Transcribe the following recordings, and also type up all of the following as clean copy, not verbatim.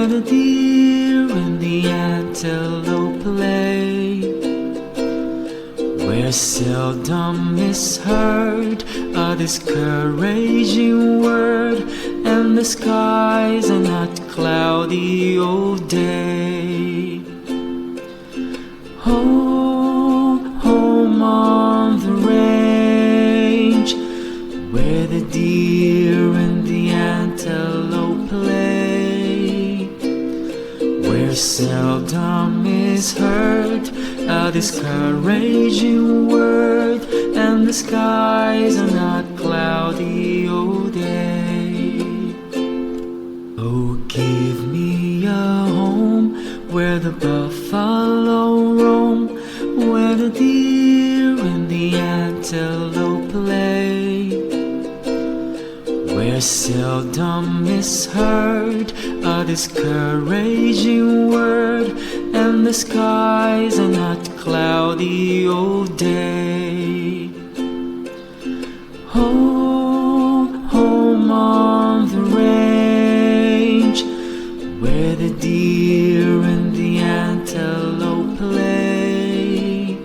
where the deer and the antelope play, where seldom is heard a discouraging word, and the skies are not cloudy all day. Oh, home on the range, where the deer and the antelope play, where seldom is heard a discouraging word, and the skies are not cloudy all day. Oh, give me a home where the buffalo roam, where the deer and the antelope play, where seldom is heard a discouraging word, and the skies are not cloudy all day. Oh, home on the range, where the deer and the antelope play,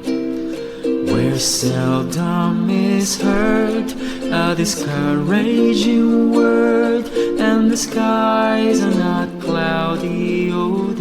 where seldom is heard a discouraging word, and the skies are not cloudy all day.